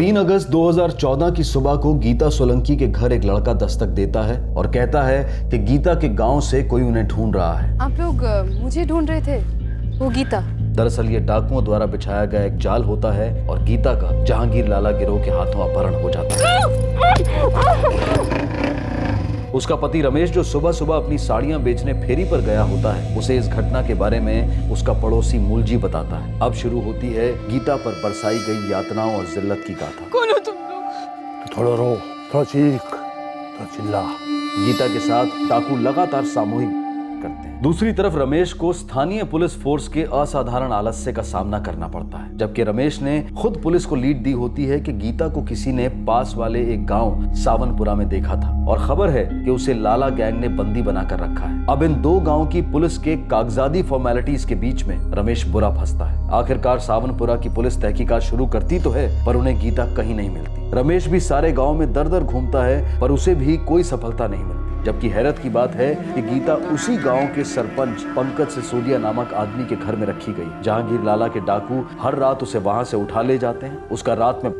3 अगस्त 2014 की सुबह को गीता सोलंकी के घर एक लड़का दस्तक देता है और कहता है कि गीता के गांव से कोई उन्हें ढूंढ रहा है। आप लोग मुझे ढूंढ रहे थे? वो गीता? दरअसल ये डाकुओं द्वारा बिछाया गया एक जाल होता है और गीता का जहांगीर लाला गिरोह के हाथों अपहरण हो जाता है। उसका पति रमेश, जो सुबह सुबह अपनी साड़ियां बेचने फेरी पर गया होता है, उसे इस घटना के बारे में उसका पड़ोसी मूलजी बताता है। अब शुरू होती है गीता पर बरसाई गई यातनाओं और जिल्लत की गाथा। कौन हो तुम लोग? थोड़ा रो, थोड़ा चीख, थोड़ा चिल्ला। गीता के साथ डाकू लगातार सामूहिक करते हैं। दूसरी तरफ रमेश को स्थानीय पुलिस फोर्स के असाधारण आलस्य का सामना करना पड़ता है, जबकि रमेश ने खुद पुलिस को लीड दी होती है कि गीता को किसी ने पास वाले एक गांव सावनपुरा में देखा था और खबर है कि उसे लाला गैंग ने बंदी बनाकर रखा है। अब इन दो गांव की पुलिस के कागजाती फॉर्मेलिटीज के बीच में रमेश बुरा फंसता है। आखिरकार सावनपुरा की पुलिस तहकीकात शुरू करती तो है, पर उन्हें गीता कहीं नहीं मिलती। रमेश भी सारे गाँव में दर दर घूमता है, पर उसे भी कोई सफलता नहीं मिलती। जबकि हैरत की बात है कि गीता उसी गांव के सरपंच पंकज सिसोदिया नामक आदमी के घर में रखी गई। जहांगीर लाला के डाकू हर रात उसे वहां से उठा ले जाते हैं, उसका रात में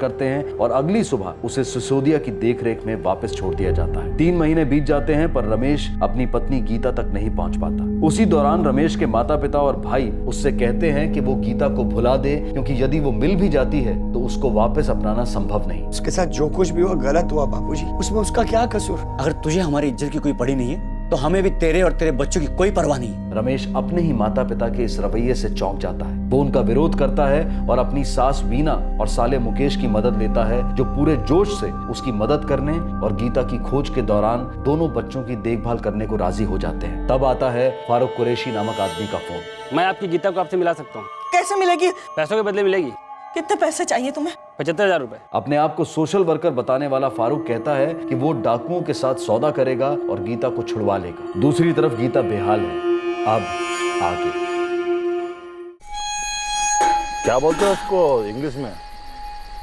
करते हैं और अगली सुबह उसे सिसोदिया की देखरेख में वापस छोड़ दिया जाता है। 3 महीने बीत जाते हैं, पर रमेश अपनी पत्नी गीता तक नहीं पहुंच पाता। उसी दौरान रमेश के माता पिता और भाई उससे कहते हैं कि वो गीता को भुला दे, क्योंकि यदि वो मिल भी जाती है तो उसको वापस अपनाना संभव नहीं। उसके साथ जो कुछ भी हुआ गलत हुआ बापूजी, उसमें उसका क्या कसूर? अगर तुझे हमारी इज्जत की कोई पड़ी नहीं है तो हमें भी तेरे और तेरे बच्चों की कोई परवाह नहीं। रमेश अपने ही माता पिता के इस रवैये से चौंक जाता है। वो उनका विरोध करता है और अपनी सास वीना और साले मुकेश की मदद लेता है, जो पूरे जोश से उसकी मदद करने और गीता की खोज के दौरान दोनों बच्चों की देखभाल करने को राजी हो जाते हैं। तब आता है फारूक कुरैशी नामक आदमी का फोन। मैं आपकी गीता को आपसे मिला सकता हूँ। कैसे मिलेगी? पैसों के बदले मिलेगी। कितने पैसे चाहिए तुम्हें? 75,000 रुपए। अपने आप को सोशल वर्कर बताने वाला फारूक कहता है कि वो डाकुओं के साथ सौदा करेगा और गीता को छुड़वा लेगा। दूसरी तरफ गीता बेहाल है। अब आगे क्या बोलते हैं उसको इंग्लिश में?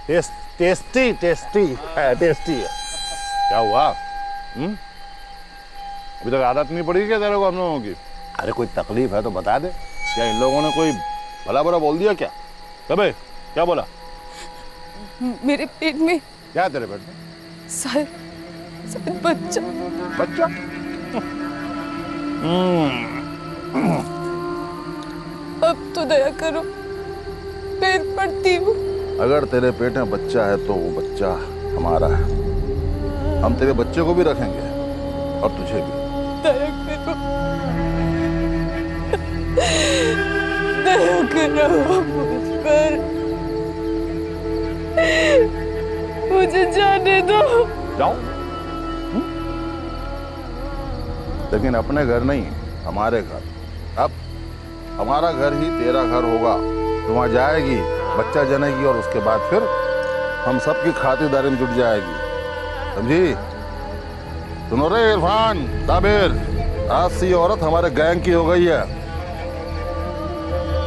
Tasty tasty tasty. क्या हुआ? अभी तक आदत नहीं पड़ी क्या तेरे को हम लोगों की? अरे कोई तकलीफ है तो बता दे। क्या इन लोगों ने कोई भला बुरा बोल दिया क्या? कबे क्या बोला? मेरे पेट में। क्या तेरे पेट में? शायद बच्चा। बच्चा? अब तो दया करो, पैर पड़ती हूँ। अगर तेरे पेट में बच्चा है तो वो बच्चा हमारा है। हम तेरे बच्चे को भी रखेंगे और तुझे भी। दया करो, दया करो मुझ पर, मुझे जाने दो। जाओ। लेकिन अपने घर नहीं, हमारे घर। अब हमारा घर ही तेरा घर होगा। तो वहां जाएगी, बच्चा जनेगी और उसके बाद फिर हम सबकी खातिरदारी में जुट जाएगी। समझी? सुनो रे इरफान, साबिर, आज से ये औरत हमारे गैंग की हो गई है।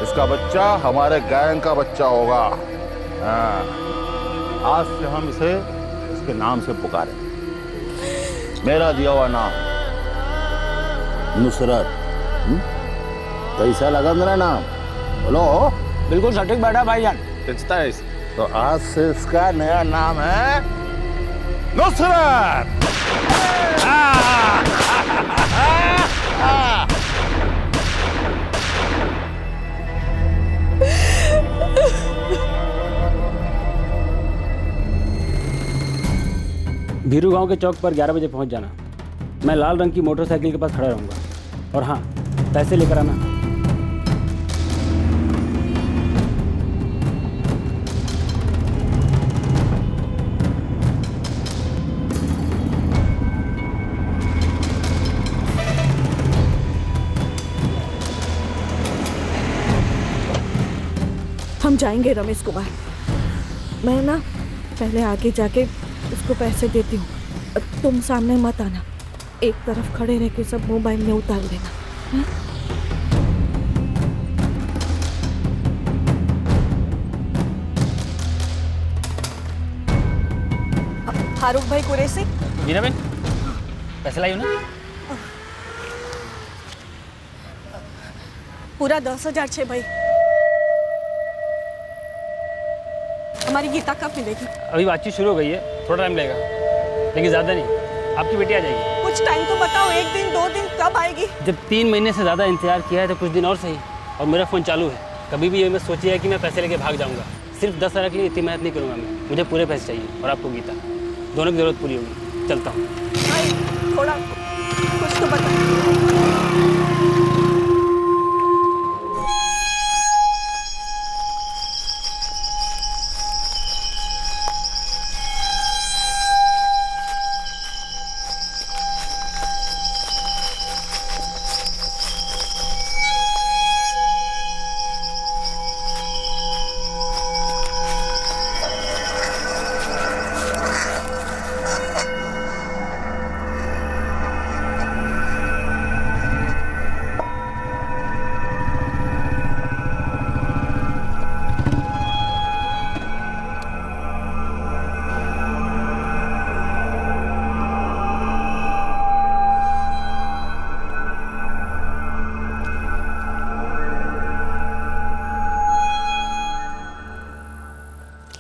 इसका बच्चा हमारे गैंग का बच्चा होगा। हाँ, आज से हम इसे इसके नाम से पुकारें। मेरा दिया हुआ नाम नुसरत। कैसा लगा मेरा नाम? बोलो। बिल्कुल सटीक बैठा भाईजान। तो आज से इसका नया नाम है नुसरत। भीरू गांव के चौक पर 11 बजे पहुंच जाना। मैं लाल रंग की मोटरसाइकिल के पास खड़ा रहूंगा। और हाँ, पैसे लेकर आना। हम जाएंगे रमेश कुमार। मैं ना पहले आगे जाके उसको पैसे देती हूँ। तुम सामने मत आना, एक तरफ खड़े रह के सब मोबाइल में उतार देना। फारूक भाई कुरैशी। मीरा बहन, पैसे लाई हो ना? पूरा 10,000 छे भाई। हमारी गीता कब मिलेगी? अभी बातचीत शुरू हो गई है, थोड़ा टाइम लगेगा, लेकिन ज़्यादा नहीं, आपकी बेटी आ जाएगी। कुछ टाइम तो बताओ, 1 दिन 2 दिन कब आएगी? जब 3 महीने से ज़्यादा इंतजार किया है तो कुछ दिन और सही। और मेरा फ़ोन चालू है, कभी भी ये मैं सोचिए कि मैं पैसे लेके भाग जाऊँगा। सिर्फ 10,000 के लिए इतनी मेहनत नहीं करूँगा मैं, मुझे पूरे पैसे चाहिए और आपको गीता, दोनों की ज़रूरत पूरी होगी। चलता हूँ। भाई थोड़ा कुछ तो बता।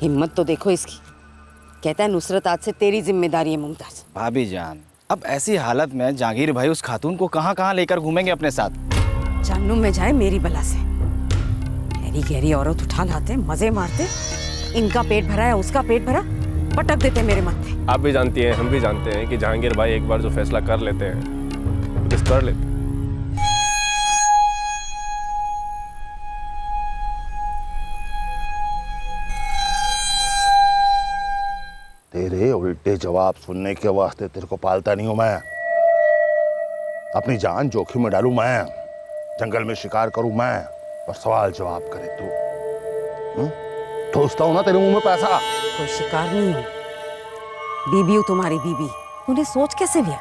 हिम्मत तो देखो इसकी। कहता है नुसरत आज से तेरी जिम्मेदारी है मुमताज। भाभी जान, अब ऐसी हालत में जहांगीर भाई उस खातून को कहाँ कहाँ लेकर घूमेंगे अपने साथ? जानू में जाए मेरी बला से। गहरी गहरी औरत उठा लाते, मजे मारते, इनका पेट भरा है उसका पेट भरा, पटक देते मेरे माथे। आप भी जानती हैं, हम भी जानते हैं कि जहांगीर भाई एक बार जो फैसला कर लेते हैं तो कर लेते हैं। तेरे उल्टे जवाब सुनने के वास्ते तेरे को पालता नहीं हूं मैं। अपनी जान जोखिम में डालूं मैं, जंगल में शिकार करूं मैं और सवाल जवाब करे तू। ठोसता हूं ना तेरे मुंह में पैसा। कोई शिकार नहीं हूं, बीबी हूं तुम्हारी बीबी। तूने सोच कैसे लिया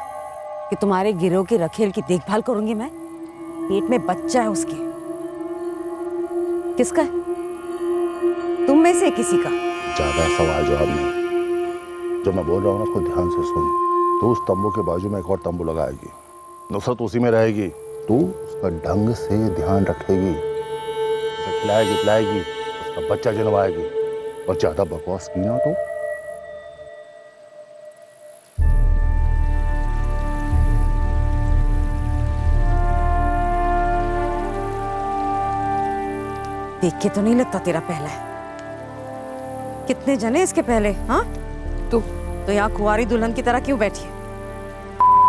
कि तुम्हारे गिरोह की रखेल की देखभाल करूंगी मैं? पेट में बच्चा है उसके। किसका है? तुम में से किसी का? ज्यादा सवाल जवाब नहीं, जो मैं बोल रहा हूँ ना उसको ध्यान से सुन। तू उस तंबू के बाजू में एक और तंबू लगाएगी, नुसरत उसी में रहेगी। तू उसका ढंग से ध्यान रखेगी, उसे खिलाएगी पिलाएगी, उसका बच्चा जनवाएगी। और ज्यादा बकवास की ना तो देख के तो नहीं लगता तेरा पहला है। कितने जने इसके पहले? हाँ तू तो यहाँ कुंवारी दुल्हन की तरह क्यों बैठी है?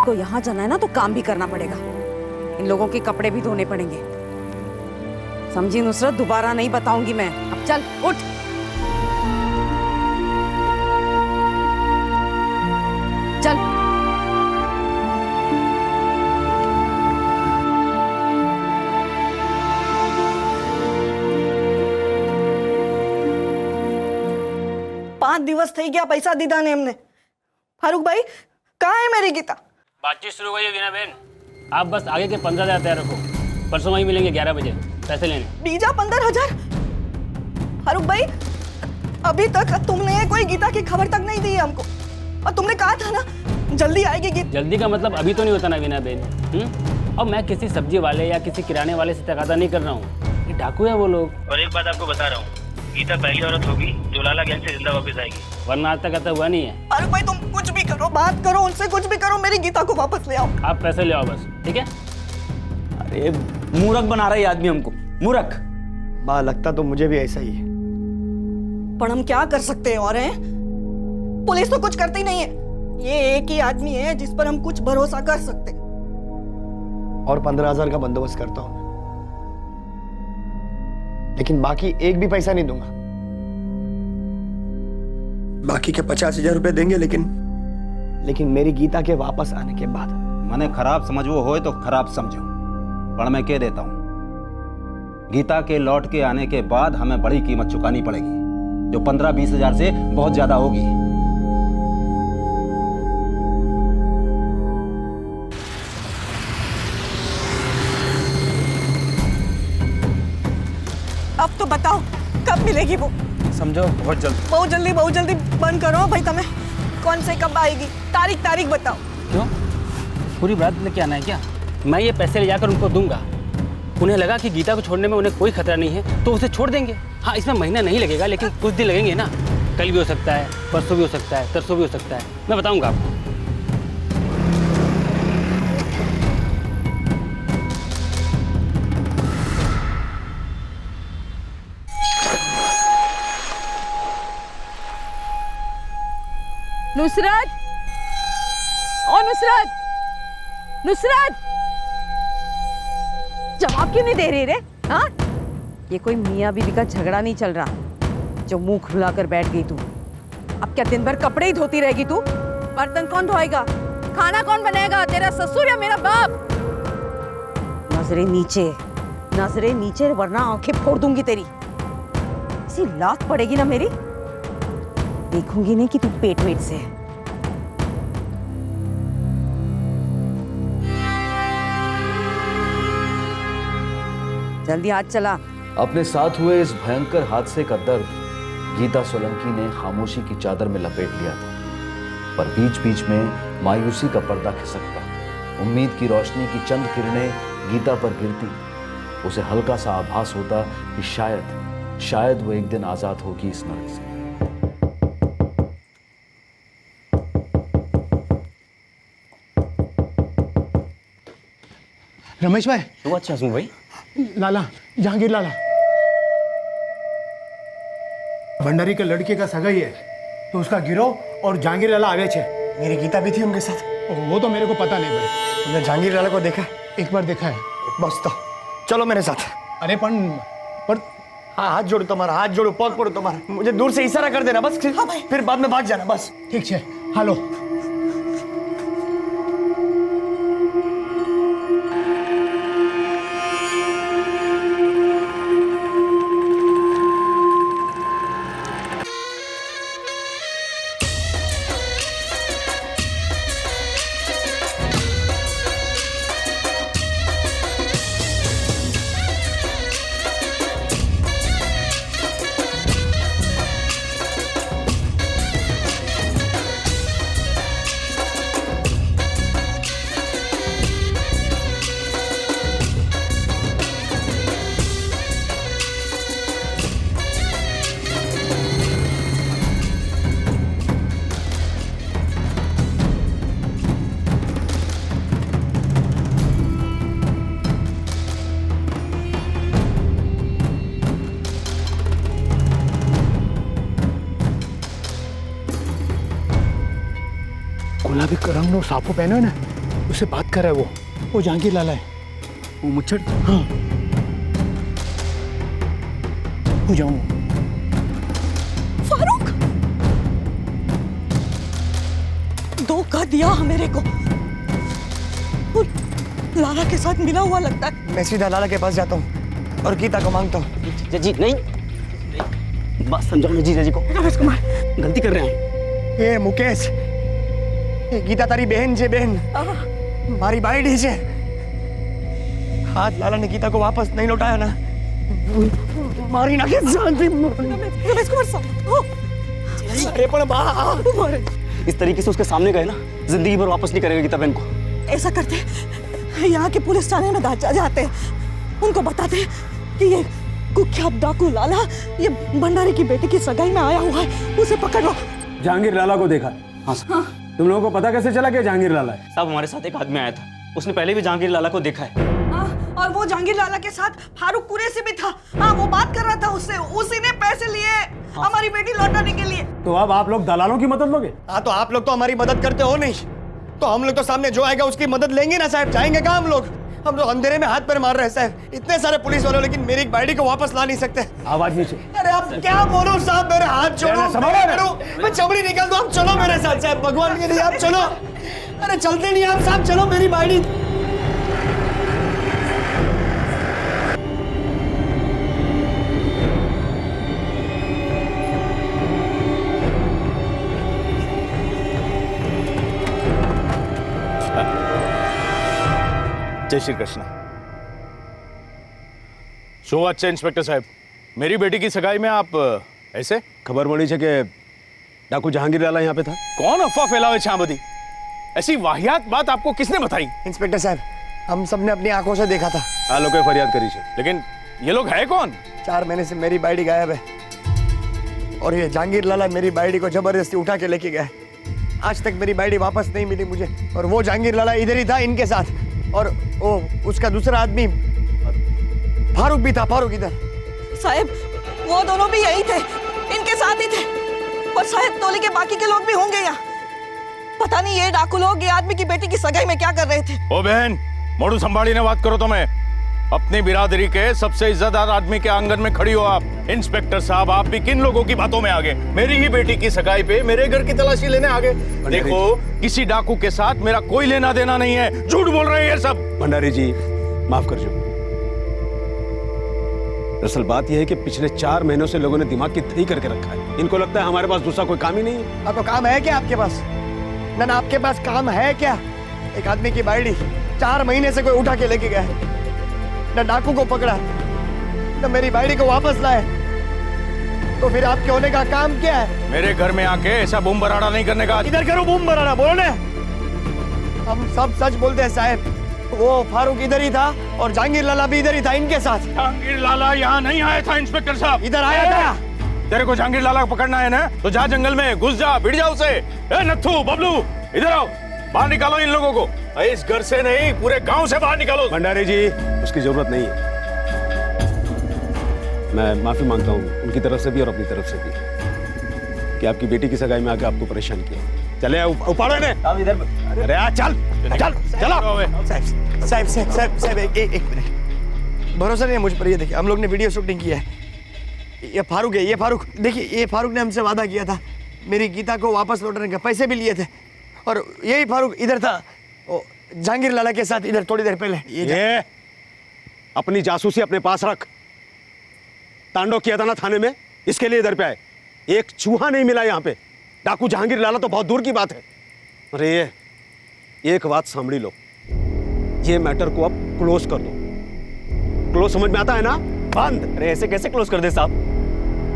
को यहाँ जाना है ना तो काम भी करना पड़ेगा, इन लोगों के कपड़े भी धोने पड़ेंगे। समझी नुसरत? दोबारा नहीं बताऊंगी मैं। अब चल उठ। चल। दिवस થઈ ગયા પૈસા દીધા ને એમને। फारूक भाई कहाँ है मेरी गीता? बातचीत शुरू हो गई है वीना बहन, आप बस आगे के 15,000 तैयार रखो, परसों वहीं मिलेंगे 11 बजे पैसे लेने। बीजा 15,000? फारूक भाई अभी तक तुमने कोई गीता की खबर तक नहीं दी है हमको, और तुमने कहा था ना जल्दी आएगी गीता। जल्दी का मतलब अभी तो नहीं होता ना वीना बहन। अब मैं किसी सब्जी वाले या किसी किराने वाले से तकादा नहीं कर रहा हूँ, ये डाकू है वो लोग। और एक बात आपको बता रहा हूँ, गीता पहली औरत होगी जो लाला गैंग से जिंदा वापस आएगी, वरना आज तक ऐसा हुआ नहीं है। फारूक भाई तुम कुछ भी करो, बात करो उनसे, कुछ भी करो, मेरी गीता को वापस ले आओ। आप पैसे ले आओ बस, ठीक है? अरे मूर्ख बना रहा है आदमी हमको, मूर्ख। माँ लगता तो मुझे भी ऐसा ही है। पर हम क्या कर सकते हैं? और हैं पुलिस तो कुछ करती नहीं है, ये एक ही आदमी है जिस पर हम कुछ भरोसा कर सकते। और 15,000 का बंदोबस्त करता हूँ, लेकिन बाकी एक भी पैसा नहीं दूंगा। बाकी के 50,000 रुपए देंगे, लेकिन मेरी गीता के वापस आने के बाद। मने खराब समझो हो तो खराब समझो, पर मैं कह देता हूँ, गीता के लौट के आने के बाद हमें बड़ी कीमत चुकानी पड़ेगी, जो 15-20 हजार से बहुत ज्यादा होगी। अब तो बताओ कब मिलेगी वो? समझो बहुत जल्दी बंद करो भाई। तुम्हें कौन से कब आएगी? तारीख बताओ। क्यों? पूरी बात लेके आना है क्या? मैं ये पैसे ले जाकर उनको दूंगा, उन्हें लगा कि गीता को छोड़ने में उन्हें कोई खतरा नहीं है तो उसे छोड़ देंगे। हाँ, इसमें महीना नहीं लगेगा, लेकिन कुछ दिन लगेंगे ना। कल भी हो सकता है, परसों भी हो सकता है, तरसों भी हो सकता है, मैं बताऊंगा आपको। नुसरत, ओ नुसरत, नुसरत, जवाब क्यों नहीं दे रही रे? हाँ, ये कोई मियाँ बीवी का झगड़ा नहीं चल रहा जो मुंह खुलाकर बैठ गई तू। अब क्या दिन भर कपड़े ही धोती रहेगी तू? बर्तन कौन धोएगा? खाना कौन बनाएगा? तेरा ससुर या मेरा बाप? नजरें नीचे वरना आंखें फोड़ दूंगी तेरी। ऐसी लात पड़ेगी ना मेरी, देखूंगी नहीं कि तू पेट वेट से है। जल्दी हाथ चला। अपने साथ हुए इस भयंकर हादसे का दर्द गीता सोलंकी ने खामोशी की चादर में लपेट लिया था, पर बीच बीच में मायूसी का पर्दा खिसकता, उम्मीद की रोशनी की चंद किरणें गीता पर गिरती, उसे हल्का सा आभास होता कि शायद वो एक दिन आजाद होगी इस नरक से। रमेश भाई। तो अच्छा सुन भाई। लाला, जहांगीर लाला, भंडारी के लड़के का सगाई है तो उसका गिरोह और जहांगीर लाला आवे छे। मेरी गीता भी थी उनके साथ। वो तो मेरे को पता नहीं भाई। तुमने जहांगीर लाला को देखा? एक बार देखा है बस। तो चलो मेरे साथ। अरे पर हाँ, हाथ जोड़ो तुम्हारा, हाथ जोड़ो, पग पड़ो तुम्हारा, मुझे दूर से इशारा कर देना बस। हाँ भाई। फिर बाद में भाग जाना बस। ठीक है, हेलो। गुलाबी रंग नो साफो पहनो है ना, उससे बात कर रहा है वो जहांगीर लाला है। वो मुच्छड़? हाँ, हो जाऊं। फारूक, धोखा दिया मेरे को। वो लाला के साथ मिला हुआ लगता है। मैं सीधा लाला के पास जाता हूँ और गीता को मांगता हूँ। जी नहीं, बात समझाओ ना जीजा जी को। रमेश कुमार, गलती कर रहे हैं। ए मुकेश, ए गीता तारी बहन छे, बहन मारी बायडी छे। हाथ लाला ने गीता को वापस नहीं लौटाया ना, मारी नाखे जानती। रमेश कुमार साहब, अरे पण बा, इस तरीके से उसके सामने गए ना, जिंदगी भर वापस नहीं करेगा गीता बहन को। ऐसा करते, यहाँ के पुलिस थाने में जाते, उनको बताते कि ये कुख्यात डाकू लाला ये भंडारी की बेटी की सगाई में आया हुआ है, उसे पकड़ लो। जहांगीर लाला को देखा? हाँ सर। हाँ। तुम लोगों को पता कैसे चला कि जहांगीर लाला है? साहब, हमारे साथ एक आदमी आया था, उसने पहले भी जहांगीर लाला को देखा है। और वो जहांगीर लाला के साथ फारूक कुरैशी भी था। हाँ, वो बात कर रहा था उससे, उसी ने पैसे लिए हमारी बेटी लौटाने के लिए। तो अब आप लोग दलालों की मदद लोगे? हाँ, तो आप लोग तो हमारी मदद करते हो नहीं, तो हम लोग तो सामने जो आएगा उसकी मदद लेंगे ना साहब। जाएंगे कहाँ हम लोग अंधेरे में हाथ पैर मार रहे हैं साहब। इतने सारे पुलिस वाले, लेकिन मेरी बाइडी को वापस ला नहीं सकते। आवाज नीचे। अरे आप क्या बोलो साहब, मेरे हाथ छोड़ो, मैं चमड़ी निकाल दूं। आप चलो मेरे साथ साहब, भगवान के लिए आप चलो। अरे चलते नहीं आप साहब, चलो मेरी बाइडी। जय श्री कृष्ण। शो अच्छा इंस्पेक्टर साहब, मेरी बेटी की सगाई में आप ऐसे? खबर पड़ी है कि डाकू जहांगीर लाला यहाँ पे था। कौन अफवाह फैलावे छाबदी? ऐसी वाहियात बात आपको किसने बताई? इंस्पेक्टर साहब, हम सबने अपनी आंखों से देखा था। आ लोग फरियाद करी है। लेकिन ये लोग है कौन? 4 महीने से मेरी बाइडी गायब है। और ये जहांगीर लाला मेरी बाइडी को जबरदस्ती उठा के लेके गए। आज तक मेरी बाइडी वापस नहीं मिली मुझे। और वो जहांगीर लाला इधर ही था इनके साथ, और वो उसका दूसरा आदमी फारूक भी था। फारूक इधर। साहब वो दोनों भी यही थे, इनके साथ ही थे। और शायद टोली के बाकी के लोग भी होंगे यहाँ। पता नहीं ये डाकू लोग ये आदमी की बेटी की सगाई में क्या कर रहे थे। ओ बहन, मोड़ू संभाली ने बात करो। तुम्हें अपनी बिरादरी के सबसे इज्जतदार आदमी के आंगन में खड़ी हो आप। इंस्पेक्टर साहब, आप भी किन लोगों की बातों में आ गए? मेरी ही बेटी की सगाई पे मेरे घर की तलाशी लेने आ गए। देखो, किसी डाकू के साथ मेरा कोई लेना देना नहीं है। झूठ बोल रहे हैं ये सब। भंडारी जी माफ कर जो। दरअसल बात यह है कि पिछले 4 महीनों से लोगों ने दिमाग की दही करके रखा है। इनको लगता है हमारे पास दूसरा कोई काम ही नहीं है। हाँ, तो काम है क्या आपके पास? ना आपके पास काम है क्या? एक आदमी की बाइडी 4 महीने से कोई उठा के लेके गया है, ना डाकू को पकड़ा, ना मेरी बाइडी को वापस लाए। तो फिर आपके होने का काम क्या है? मेरे घर में आके ऐसा बूम बराड़ा नहीं करने का। इधर करो बूम बराड़ा, बोलो ना। हम सब सच बोलते हैं साहब। वो फारूक इधर ही था और जहांगीर लाला भी इधर ही था इनके साथ। जहांगीर लाला यहाँ नहीं आया था इंस्पेक्टर साहब। इधर आया था। तेरे को जहांगीर लाला को पकड़ना है ना, तो जा जंगल में घुस जा, भिड़ जा उसे। ए नत्थू, बबलू, इधर आओ, बाहर निकालो इन लोगों को। इस घर से नहीं, पूरे गांव से बाहर निकालो। भंडारी जी उसकी जरूरत नहीं है। मैं माफी मांगता हूँ उनकी तरफ से भी और अपनी तरफ से भी कि आपकी बेटी की सगाई में आके आपको परेशान किया। चले उपाड़ो इन्हें। इधर। अरे यार चल चल चला। साहब साहब साहब साहब एक मिनट, भरोसा नहीं है मुझ पर। ये देखिए, हम लोग ने वीडियो शूटिंग किया है। ये फारूक है, ये फारूक। देखिए, ये फारूक ने हमसे वादा किया था मेरी गीता को वापस लौटाने का, पैसे भी लिए थे। और यही फारूक इधर था जहांगीर लाला के साथ इधर थोड़ी देर पहले। ये अपनी जासूसी अपने पास रख। तांडव किया था ना थाने में, इसके लिए इधर पे आए। एक चूहा नहीं मिला यहाँ पे। डाकू जहांगीर लाला तो बहुत दूर की बात है। अरे ये एक बात सांभड़ी लो, ये मैटर को अब क्लोज कर दो। क्लोज समझ में आता है ना? बंद। अरे ऐसे कैसे क्लोज कर दे साहब?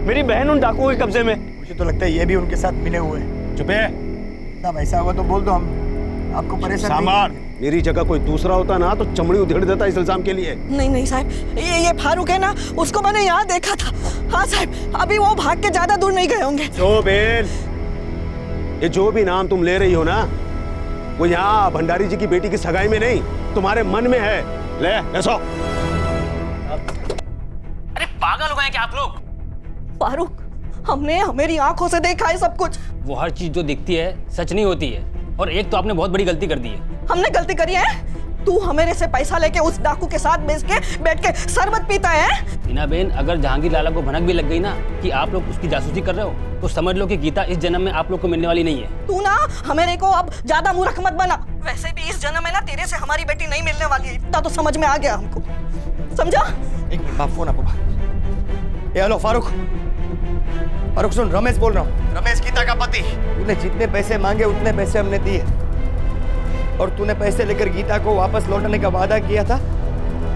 मेरी बहन उन डाकुओं के कब्जे में। मुझे तो लगता है ये भी उनके साथ मिले हुए हैं। चुप है साहब, ऐसा होगा तो बोल दो, हम आपको परेशान सामार। मेरी जगह कोई दूसरा होता ना तो चमड़ी उधेड़ देता इस इल्जाम के लिए। नहीं साहब, ये फारूक है ना, उसको मैंने यहाँ देखा था। हाँ साहब, अभी वो भाग के ज्यादा दूर नहीं गए होंगे। जो बेन, ये जो भी नाम तुम ले रही हो ना, वो यहाँ भंडारी जी की बेटी की सगाई में नहीं, तुम्हारे मन में है। ले ऐसा। अरे पागल हो गए क्या आप लोग? फारूक, हमने मेरी आंखों से देखा है सब कुछ। वो हर चीज जो दिखती है सच नहीं होती है। और एक तो आपने बहुत बड़ी गलती कर दी है। हमने गलती करी है? तू हमें से पैसा लेके उस डाकू के साथ बैठ के शरबत पीता है। टीना बेन, अगर जहांगीर लाला को भनक भी लग गई ना कि आप लोग उसकी जासूसी कर रहे हो, तो समझ लो कि गीता इस जन्म में आप लोग को मिलने वाली नहीं है। तू ना हमें को अब ज्यादा मूर्ख मत बना। वैसे भी इस जन्म में ना तेरे से हमारी बेटी नहीं मिलने वाली है, इतना तो समझ में आ गया हमको। समझा? एक मिनट, बाप फोन आपको। ये हेलो फारूक। फारूक सुन, रमेश बोल रहा हूँ। रमेश गीता का पति। तूने जितने पैसे मांगे उतने पैसे हमने दिए, और तूने पैसे लेकर गीता को वापस लौटाने का वादा किया था,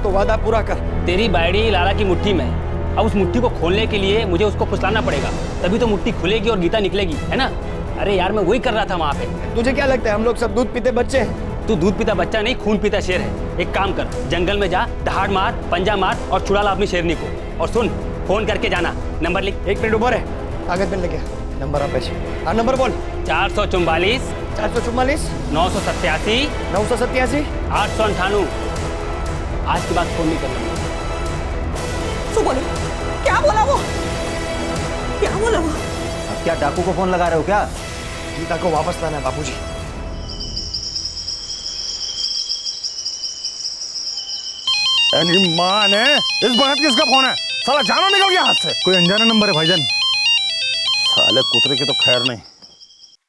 तो वादा पूरा कर। तेरी बाइडी लाला की मुट्ठी में है। अब उस मुट्ठी को खोलने के लिए मुझे उसको फुसलाना पड़ेगा, तभी तो मुट्ठी खुलेगी और गीता निकलेगी, है ना? अरे यार, मैं वही कर रहा था वहाँ पे। तुझे क्या लगता है हम लोग सब दूध पीते बच्चे हैं? तू दूध पीता बच्चा नहीं, खून पीता शेर है। एक काम कर, जंगल में जा, दहाड़ मार, पंजा मार और छुड़ा ला अपनी शेरनी को। और सुन, फोन करके जाना। नंबर लिख। एक मिनट ऊपर है, कागज पेन लेके नंबर आप पैसे। हाँ नंबर बोल। 444 444 987 987 898। आज के बाद फोन नहीं करना। तू बोले क्या बोला वो? क्या बोला वो? अब क्या डाकू को फोन लगा रहे हो क्या? गीता को वापस लाना है बापूजी। मां ने इस बहत किसका फोन है? साला जानो निकल गया हाथ से। कोई अनजाना नंबर है भाईजान। साले कुतरे की तो खैर नहीं।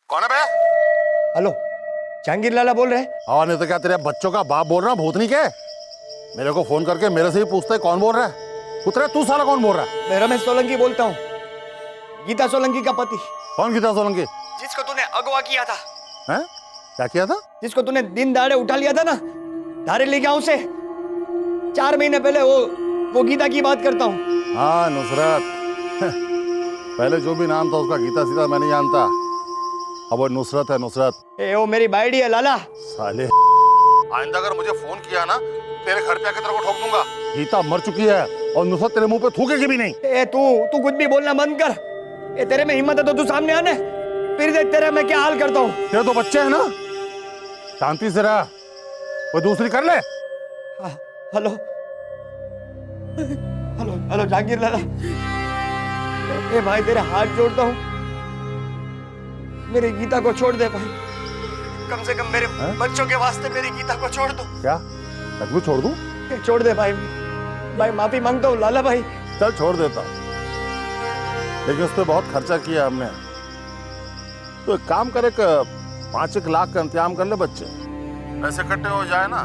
कौन है बे? हेलो, जहांगीर लाला बोल रहे हैं? हाँ, नहीं तो क्या तेरे बच्चों का बाप बोल रहा? भूतनी के मेरे को फोन करके मेरे से ही पूछते है कौन बोल रहा है। कुतरे, तू साला कौन बोल रहा है? मैं रमेश सोलंकी बोलता हूँ, गीता सोलंकी का पति। कौन गीता सोलंकी? जिसको तूने अगवा किया था। हैं? क्या किया था? जिसको तूने दिन दहाड़े उठा लिया था ना धारेली गांव से 4 महीने पहले। वो गीता की बात करता हूँ। हाँ नुसरत। पहले जो भी नाम था उसका गीता सीता मैं नहीं जानता, अब वो नुसरत है। नुसरत वो मेरी बाइडी है लाला। साले, आइंदा अगर मुझे फोन किया ना, तेरे घर पे आके तेरे को ठोक दूंगा। गीता मर चुकी है और नुसरत तेरे मुंह पे थूकेगी भी नहीं। तू कुछ भी बोलना बंद कर। ये तेरे में हिम्मत है तो तू सामने आने, फिर देख तेरा मैं क्या हाल करता हूँ। तेरे तो बच्चे हैं ना, शांति से रह, कोई दूसरी कर ले। हेलो हेलो हेलो जहांगीर लाला, ए भाई तेरे हाथ जोड़ता हूँ, मेरी गीता को छोड़ दे भाई, कम से कम मेरे बच्चों के वास्ते मेरी गीता को छोड़ दो। क्या सच में छोड़ दूं? छोड़ दे भाई, भाई माफी मांगता हूँ लाला भाई। चल छोड़ देता हूँ, लेकिन उस पर बहुत खर्चा किया हमने, तो एक काम करे, 5 लाख का इंतजाम कर ले, बच्चे पैसे इकट्ठे हो जाए ना,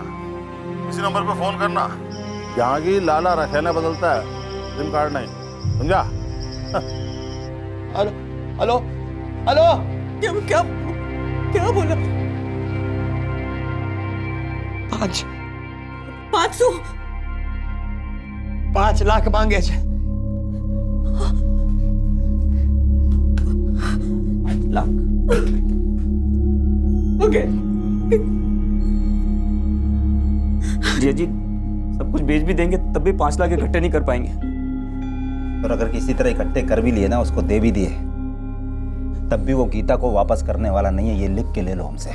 इसी नंबर पे फोन करना, जहांगीर लाला रखेना बदलता है, सिम कार्ड नहीं, समझा? हेलो हेलो हेलो, क्या क्या क्या बोला? 5 लाख मांगे छे। 5 लाख ओके जी जी, सब कुछ बेच भी देंगे तब भी 5 लाख इकट्ठे नहीं कर पाएंगे। और अगर किसी तरह इकट्ठे कर भी लिए ना, उसको दे भी दिए, तब भी वो गीता को वापस करने वाला नहीं है, ये लिख के ले लो हमसे।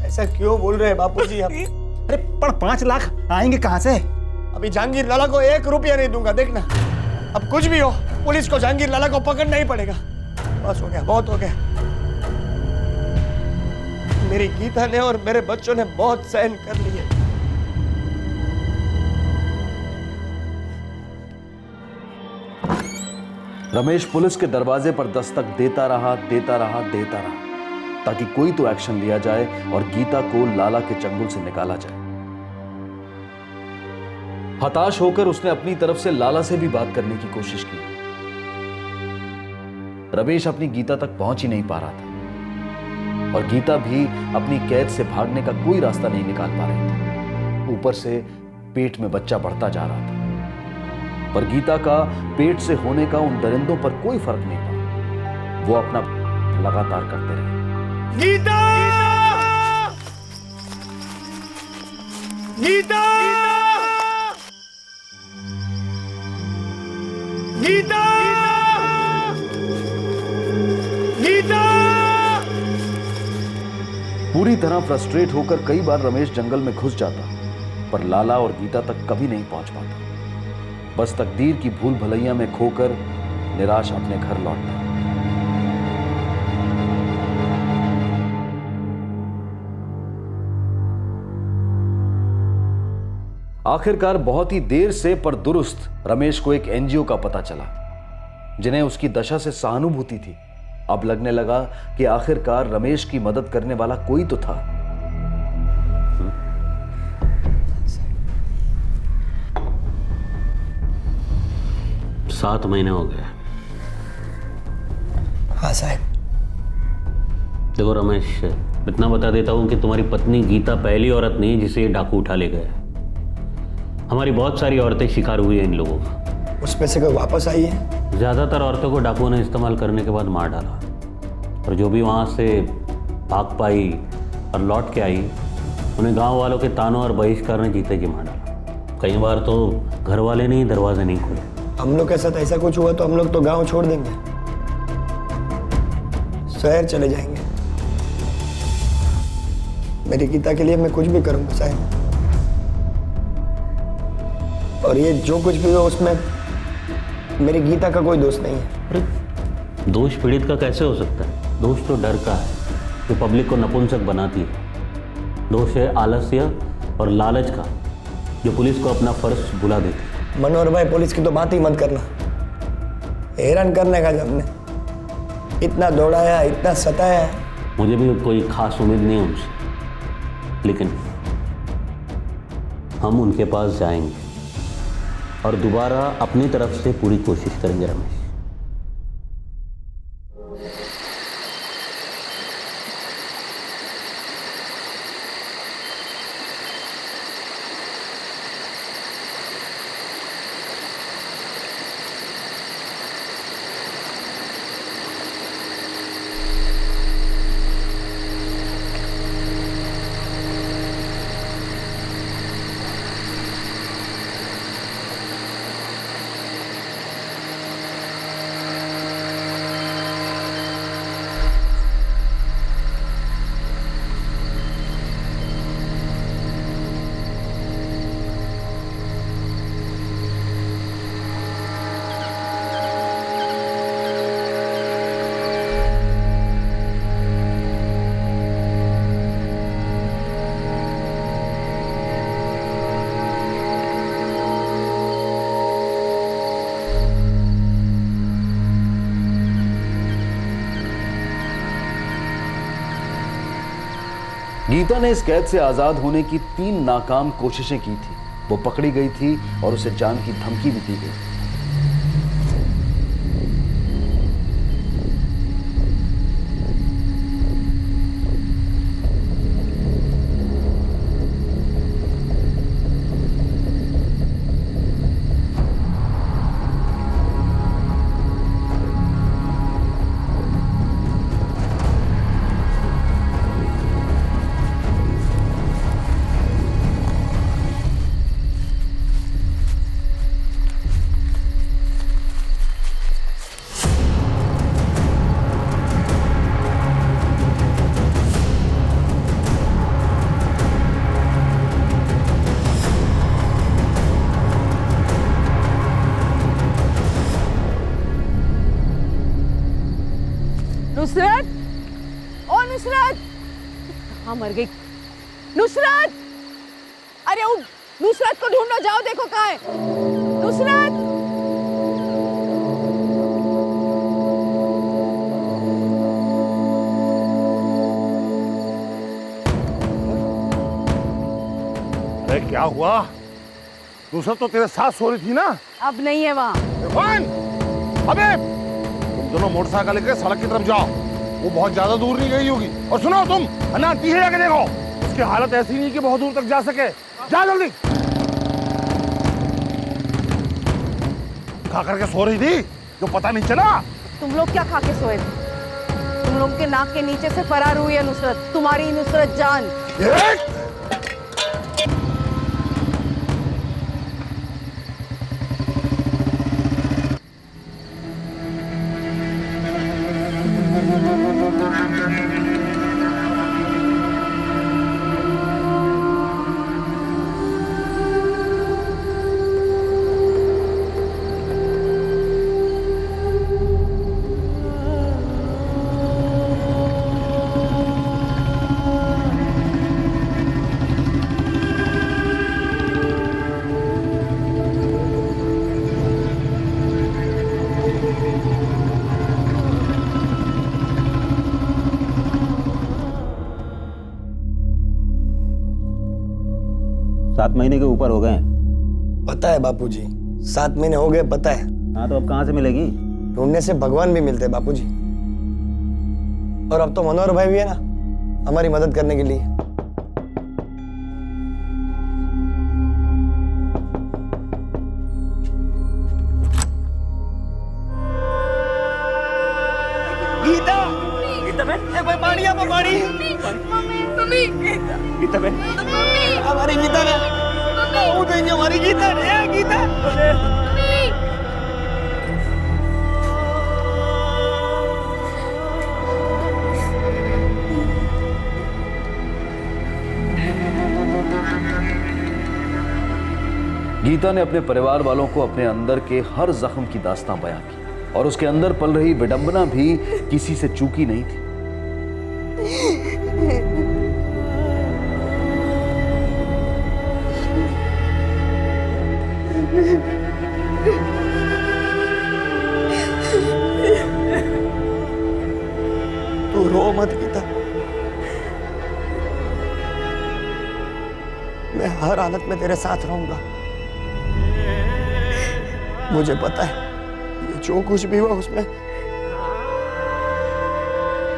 ऐसा क्यों बोल रहे हैं बापूजी आप? अरे पर 5 लाख आएंगे कहाँ से? अभी जहांगीर लाला को 1 रुपया नहीं दूंगा, देखना। अब कुछ भी हो, पुलिस को जहांगीर लाला को पकड़ना ही पड़ेगा। बस हो गया, बहुत हो गया। मेरी गीता ने और मेरे बच्चों ने बहुत सहन कर लिए। रमेश पुलिस के दरवाजे पर दस्तक देता रहा, ताकि कोई तो एक्शन लिया जाए और गीता को लाला के चंगुल से निकाला जाए। हताश होकर उसने अपनी तरफ से लाला से भी बात करने की कोशिश की। रमेश अपनी गीता तक पहुंच ही नहीं पा रहा था और गीता भी अपनी कैद से भागने का कोई रास्ता नहीं निकाल पा रही थी। ऊपर से पेट में बच्चा बढ़ता जा रहा था, पर गीता का पेट से होने का उन दरिंदों पर कोई फर्क नहीं पड़ा। वो अपना लगातार करते रहे। गीता! गीता! गीता! गीता! पूरी तरह फ्रस्ट्रेट होकर कई बार रमेश जंगल में घुस जाता, पर लाला और गीता तक कभी नहीं पहुंच पाता। बस तकदीर की भूल भलैया में खोकर निराश अपने घर लौटता। आखिरकार बहुत ही देर से पर दुरुस्त रमेश को एक एनजीओ का पता चला, जिन्हें उसकी दशा से सहानुभूति थी। अब लगने लगा कि आखिरकार रमेश की मदद करने वाला कोई तो था। 7 महीने हो गए। हाँ साहब। देखो रमेश, इतना बता देता हूं कि तुम्हारी पत्नी गीता पहली औरत नहीं जिसे ये डाकू उठा ले गए। हमारी बहुत सारी औरतें शिकार हुई हैं इन लोगों का। उसमें से कोई वापस आई है? ज़्यादातर औरतों को डाकुओं ने इस्तेमाल करने के बाद मार डाला, और जो भी वहाँ से भाग पाई और लौट के आई, उन्हें गांव वालों के तानों और बहिष्कार ने जीते जी मार डाला। कई बार तो घर वाले ने ही दरवाजे नहीं खोले। हम लोग के साथ ऐसा कुछ हुआ तो हम लोग तो गांव छोड़ देंगे, शहर चले जाएंगे। मेरी गीता के लिए मैं कुछ भी करूंगा साहब। और ये जो कुछ भी हो उसमें मेरी गीता का कोई दोष नहीं है। अरे दोष पीड़ित का कैसे हो सकता है? दोष तो डर का है, जो पब्लिक को नपुंसक बनाती है। दोष है आलस्य और लालच का, जो पुलिस को अपना फर्ज भुला देती है। मनोहर भाई, पुलिस की तो बात ही मत करना। हैरान करने का जब ने इतना दौड़ाया, इतना सताया। मुझे भी कोई खास उम्मीद नहीं उनसे, लेकिन हम उनके पास जाएंगे और दोबारा अपनी तरफ से पूरी कोशिश करेंगे रमेश। गीता ने इस कैद से आजाद होने की 3 नाकाम कोशिशें की थी। वो पकड़ी गई थी और उसे जान की धमकी भी दी गई थी। नुसरत, ओ नुसरत, कहाँ मर गई? नुसरत, अरे उठ, नुसरत को ढूंढो, जाओ देखो कहाँ है नुसरत। अरे क्या हुआ? नुसरत तो तेरे साथ सो रही थी ना? अब नहीं है वहाँ। अबे तुम दोनों मोटरसाइकिल लेकर सड़क की तरफ जाओ, वो बहुत ज्यादा दूर नहीं गई होगी। और सुनो तुम, अन्ना पीछे जाके देखो, उसकी हालत ऐसी नहीं कि बहुत दूर तक जा सके। जा जल्दी। खा करके सो रही थी जो पता नहीं चला? तुम लोग क्या खा के सोए थे? तुम लोग के नाक के नीचे से फरार हुई है नुसरत, तुम्हारी नुसरत जान। सात महीने के ऊपर हो गए। पता है बापूजी, 7 महीने हो गए, पता है। हाँ तो अब कहाँ से मिलेगी? ढूंढने से भगवान भी मिलते हैं बापूजी। और अब तो मनोहर भाई भी है ना हमारी मदद करने के लिए। गीता, गीता बहन, एक बार पानी, यहाँ पर पानी। मम्मी, गीता बहन, हमारी गीता बहन, वो तो हमारी गीता है, गीता। गीता ने अपने परिवार वालों को अपने अंदर के हर जख्म की दास्तां बयां की और उसके अंदर पल रही विडंबना भी किसी से चूकी नहीं थी। तू रो मत गीता, मैं हर हालत में तेरे साथ रहूंगा। मुझे पता है ये जो कुछ भी हुआ उसमें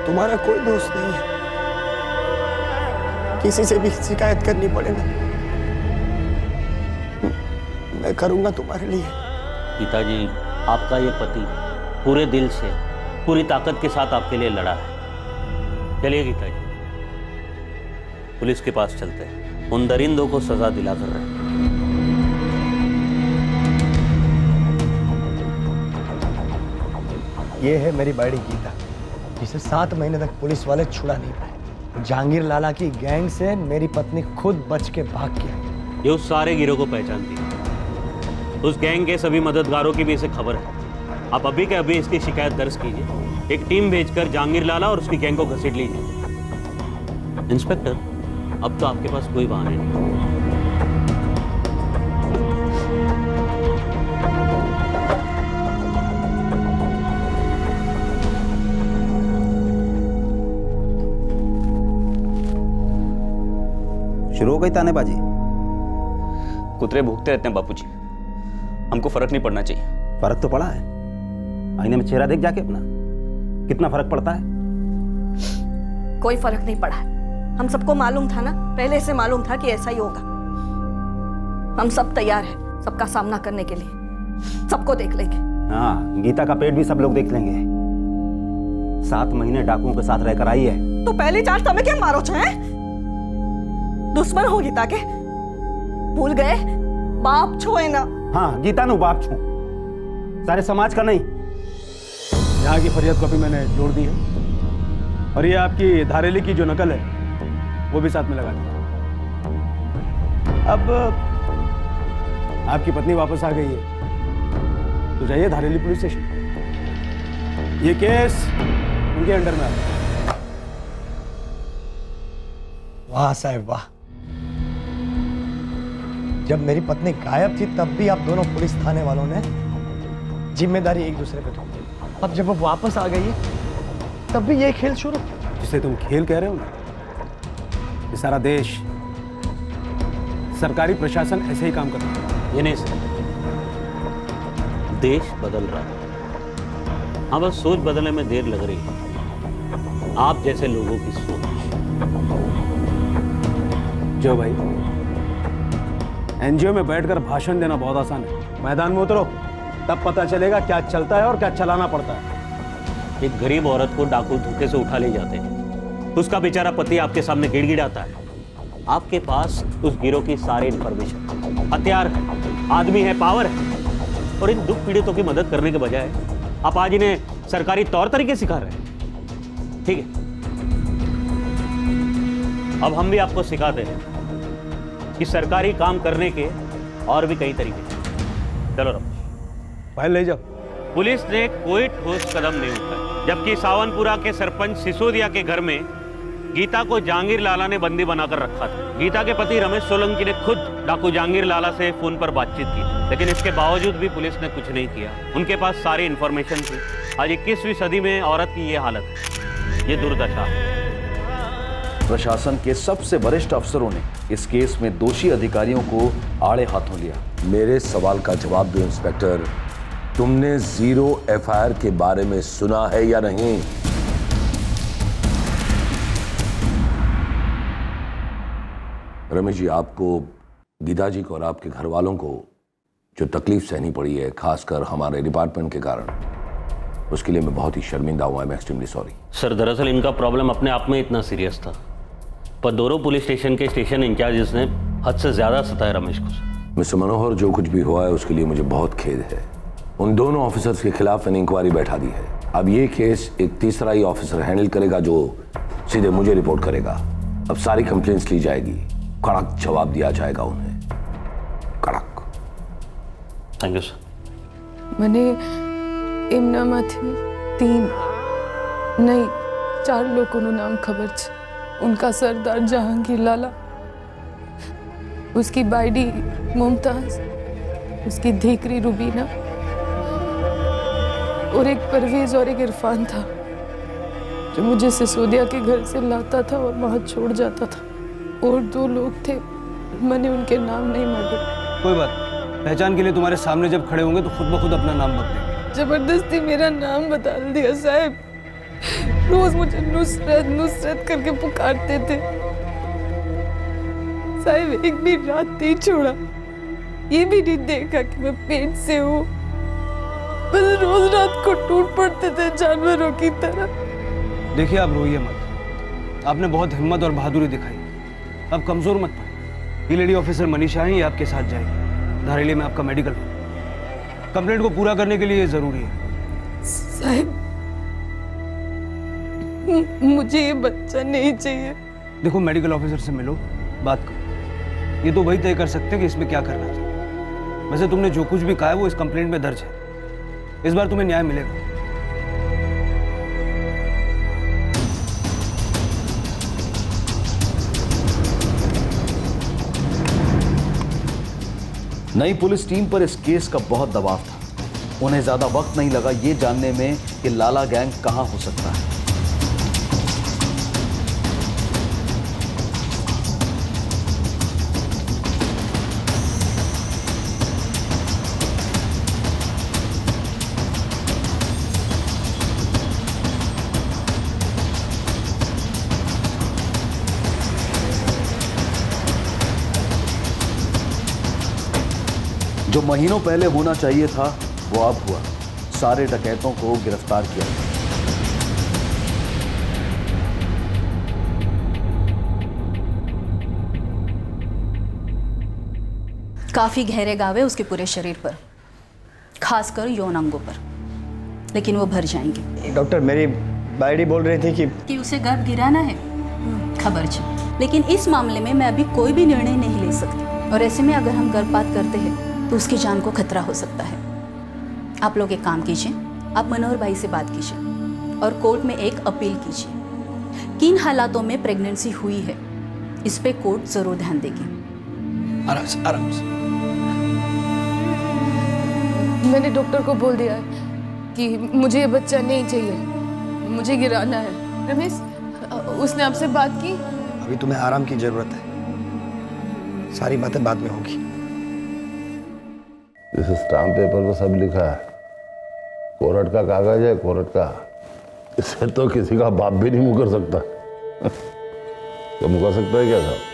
तुम्हारा कोई दोस्त नहीं है। किसी से भी शिकायत करनी पड़े ना, मैं करूंगा तुम्हारे लिए। पिताजी, आपका ये पति पूरे दिल से, पूरी ताकत के साथ आपके लिए लड़ा है। चलिए गीता जी, पुलिस के पास चलते हैं, उन दरिंदों को सजा दिला कर रहे हैं। ये है मेरी बड़ी गीता, जिसे 7 महीने तक पुलिस वाले छुड़ा नहीं पाए। जहांगीर लाला की गैंग से मेरी पत्नी खुद बच के भाग के आई। ये उस सारे गिरोह को पहचानती है। उस गैंग के सभी मददगारों की भी इसे खबर है। आप अभी के अभी इसकी शिकायत दर्ज कीजिए। एक टीम भेजकर जहांगीर लाला और उसकी गैंग को घसीट लीजिए। इंस्पेक्टर, अब तो आपके पास कोई बहाने नहीं। गई तानेबाजी। कुतरे भूखते रहते हैं बापूजी, हमको फर्क नहीं पड़ना चाहिए। फर्क तो पड़ा है, आईने में चेहरा देख जाके अपना, कितना फर्क पड़ता है। कोई फर्क नहीं पड़ा है। हम सबको मालूम था ना, पहले से मालूम था कि ऐसा ही होगा। हम सब तैयार हैं सबका सामना करने के लिए, सबको देख लेंगे। हाँ, गीता का पेट भी सब लोग देख लेंगे। 7 महीने डाकुओं के साथ रहकर आई है। तो पहली चाल तुम्हें क्या मारो छे? दुश्मन हो गीता के? भूल गए बाप छो है ना। हाँ, गीता नु बाप छू, सारे समाज का नहीं। यहाँ की फरियाद कॉपी मैंने जोड़ दी है और ये आपकी धारेली की जो नकल है वो भी साथ में लगा दी। अब आपकी पत्नी वापस आ गई है तो जाइए धारेली पुलिस स्टेशन। ये केस उनके अंडर में आता है। वाह साहब वाह, जब मेरी पत्नी गायब थी तब भी आप दोनों पुलिस थाने वालों ने जिम्मेदारी एक दूसरे पे थोप दी। अब जब वो वापस आ गई है तब भी ये खेल शुरू। जिसे तुम खेल कह रहे हो ना, ये सारा देश, सरकारी प्रशासन ऐसे ही काम करता है। ये नहीं सर, देश बदल रहा है। हाँ, बस सोच बदलने में देर लग रही है, आप जैसे लोगों की सोच। जो भाई, एनजीओ में बैठकर भाषण देना बहुत आसान है, मैदान में उतरो तब पता चलेगा क्या चलता है और क्या चलाना पड़ता है। एक गरीब औरत को डाकू धोखे से उठा ले जाते हैं, उसका बेचारा पति आपके सामने गिड़गिड़ाता है। आपके पास उस गिरोह की सारी इंफॉर्मेशन, हथियार है, आदमी है, पावर है, और इन दुख पीड़ितों की मदद करने के बजाय आप आज इन्हें सरकारी तौर तरीके सिखा रहे हैं। ठीक है, अब हम भी आपको सिखाते हैं कि सरकारी काम करने के और भी कई तरीके हैं। चलो रमेश, फाइल ले जाओ। पुलिस ने कोई ठोस कदम नहीं उठाया, जबकि सावनपुरा के सरपंच सिसोदिया के घर में गीता को जहांगीर लाला ने बंदी बनाकर रखा था। गीता के पति रमेश सोलंकी ने खुद डाकू जहांगीर लाला से फोन पर बातचीत की, लेकिन इसके बावजूद भी पुलिस ने कुछ नहीं किया। उनके पास सारी इंफॉर्मेशन थी। आज 21वीं सदी में औरत की ये हालत है, ये दुर्दशा है। प्रशासन के सबसे वरिष्ठ अफसरों ने इस केस में दोषी अधिकारियों को आड़े हाथों लिया। मेरे सवाल का जवाब दो इंस्पेक्टर, तुमने 0 FIR के बारे में सुना है या नहीं? रमेश जी, आपको, गीता जी को और आपके घर वालों को जो तकलीफ सहनी पड़ी है, खासकर हमारे डिपार्टमेंट के कारण, उसके लिए मैं बहुत ही शर्मिंदा हूं। I am extremely sorry. Sir, दरअसल इनका प्रॉब्लम अपने आप में इतना सीरियस था, पर दोनों पुलिस स्टेशन के स्टेशन इंचार्जेस ने हद से ज्यादा सताया रमेश को। मिस्टर मनोहर, जो कुछ भी हुआ है उसके लिए मुझे बहुत खेद है। उन दोनों ऑफिसर्स के खिलाफ मैंने इंक्वायरी बैठा दी है। अब ये केस एक तीसरा ही ऑफिसर हैंडल करेगा जो सीधे मुझे रिपोर्ट करेगा। अब सारी कंप्लेंट्स ली जाएगी, कड़क जवाब दिया जाएगा उन्हें, कड़क। Thank you sir. મને એમનામાંથી 3 नहीं 4 લોકોનું નામ ખબર છે। उनका सरदार जहांगीर लाला, उसकी बाइडी मुमताज, उसकी धीकरी रुबीना और एक परवेज और एक इरफान था जो मुझे सिसोदिया के घर से लाता था और वहाँ छोड़ जाता था। और 2 लोग थे, मैंने उनके नाम नहीं मालूम। कोई बात, पहचान के लिए तुम्हारे सामने जब खड़े होंगे तो खुद ब खुद अपना नाम बदलेंगे। जबरदस्ती मेरा नाम बता दिया साहब। रोज मुझे नुसरत नुसरत करके पुकारते थे साहब। एक भी रात नहीं छोड़ा, ये भी नहीं देखा कि मैं पेट से हूँ। बस रोज रात को टूट पड़ते थे जानवरों की तरह। देखिए, आप रोइए मत, आपने बहुत हिम्मत और बहादुरी दिखाई, अब कमजोर मत पड़े। ये लेडी ऑफिसर मनीषा है, ये आपके साथ जाएगी। धारेली में आपका मेडिकल हो, कंप्लेंट को पूरा करने के लिए ये जरूरी है। साहब, मुझे ये बच्चा नहीं चाहिए। देखो, मेडिकल ऑफिसर से मिलो, बात करो, ये तो वही तय कर सकते हैं कि इसमें क्या करना चाहिए। वैसे तुमने जो कुछ भी कहा है वो इस कंप्लेंट में दर्ज है। इस बार तुम्हें न्याय मिलेगा। नई पुलिस टीम पर इस केस का बहुत दबाव था। उन्हें ज्यादा वक्त नहीं लगा ये जानने में कि लाला गैंग कहां हो सकता है। जो महीनों पहले होना चाहिए था वो अब हुआ। सारे डकैतों को गिरफ्तार किया गया। काफी गहरे घाव है उसके पूरे शरीर पर, खासकर यौन अंगों पर, लेकिन वो भर जाएंगे। डॉक्टर मेरी बायडी बोल रही थी कि उसे गर्भ गिराना है। खबर जी, लेकिन इस मामले में मैं अभी कोई भी निर्णय नहीं ले सकती, और ऐसे में अगर हम गर्भपात करते हैं तो उसकी जान को खतरा हो सकता है। आप लोग एक काम कीजिए, आप मनोहर भाई से बात कीजिए और कोर्ट में एक अपील कीजिए। किन हालातों में प्रेगनेंसी हुई है इस पे कोर्ट जरूर ध्यान देगी। आराम से, आराम से। मैंने डॉक्टर को बोल दिया है कि मुझे ये बच्चा नहीं चाहिए, मुझे गिराना है। रमेश, उसने आपसे बात की? अभी तुम्हें आराम की जरूरत है, सारी बातें बाद में होगी। इस स्टाम्प पेपर पर सब लिखा है, कोर्ट का कागज है, कोर्ट का। इससे तो किसी का बाप भी नहीं मुकर सकता। तो मुकर सकता है क्या साहब?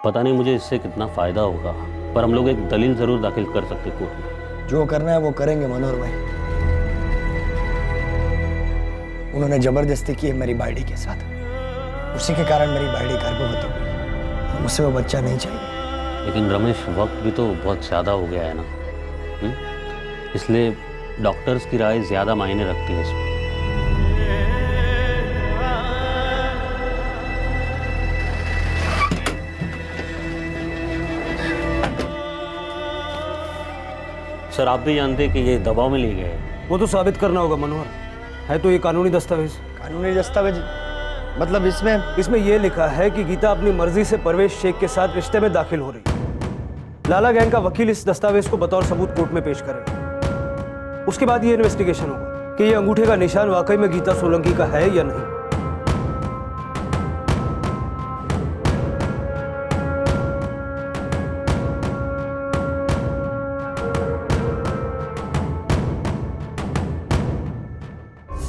पता नहीं मुझे इससे कितना फायदा होगा, पर हम लोग एक दलील जरूर दाखिल कर सकते कोर्ट में। जो करना है वो करेंगे मनोहर भाई। उन्होंने जबरदस्ती की है मेरी बायडी के साथ, उसी के कारण मेरी बायडी गर्भवती हुई। मुझसे वो बच्चा नहीं चाहिए। लेकिन रमेश, वक्त भी तो बहुत ज़्यादा हो गया है ना, इसलिए डॉक्टर्स की राय ज़्यादा मायने रखती है इसमें। सर, आप भी जानते हैं कि ये दबाव में लिए गए। वो तो साबित करना होगा मनोहर, है तो ये कानूनी दस्तावेज। कानूनी दस्तावेज मतलब इसमें ये लिखा है कि गीता अपनी मर्जी से परवेश शेख के साथ रिश्ते में दाखिल हो रही है। लाला गैंग का वकील इस दस्तावेज को बतौर सबूत कोर्ट में पेश करेगा। उसके बाद ये इन्वेस्टिगेशन होगा कि ये अंगूठे का निशान वाकई में गीता सोलंकी का है या नहीं।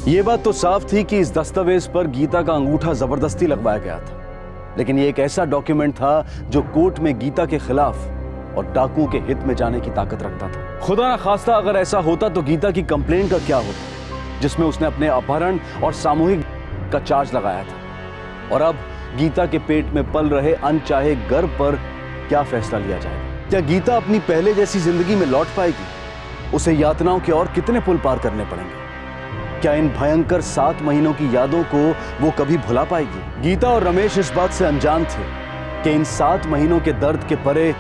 ये बात तो साफ थी कि इस दस्तावेज पर गीता का अंगूठा जबरदस्ती लगवाया गया था, लेकिन ये एक ऐसा डॉक्यूमेंट था जो कोर्ट में गीता के खिलाफ और डाकुओं के हित में जाने की ताकत रखता था। खुदा ना खास्ता अगर ऐसा होता तो गीता की कंप्लेंट का क्या होता, जिसमें उसने अपने अपहरण और सामूहिक का चार्ज लगाया था। और अब गीता के पेट में पल रहे अनचाहे गर्भ पर क्या फैसला लिया जाएगा? क्या गीता अपनी पहले जैसी जिंदगी में लौट पाएगी? उसे यातनाओं के और कितने पुल पार करने पड़ेंगे? क्या इन भयंकर 7 महीनों की यादों को वो कभी भुला पाएगी? गीता और रमेश इस बात से अनजान थे कि इन 7 महीनों के दर्द के परे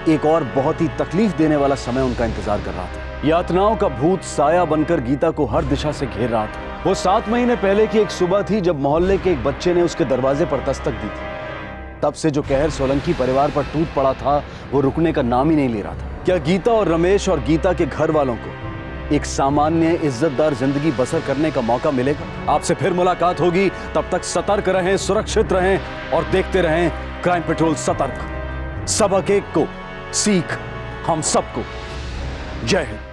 एक और बहुत ही तकलीफ देने वाला समय उनका इंतजार कर रहा था। यातनाओं का भूत साया बनकर गीता को हर दिशा से घेर रहा था। वो 7 महीने पहले की एक सुबह थी जब मोहल्ले के एक बच्चे ने उसके दरवाजे पर दस्तक दी थी। तब से जो कहर सोलंकी परिवार पर टूट पड़ा था वो रुकने का नाम ही नहीं ले रहा था। क्या गीता और रमेश और गीता के घर वालों को एक सामान्य इज्जतदार जिंदगी बसर करने का मौका मिलेगा? आपसे फिर मुलाकात होगी, तब तक सतर्क रहें, सुरक्षित रहें और देखते रहें क्राइम पेट्रोल सतर्क। सबक एक को, सीख हम सबको। जय हिंद।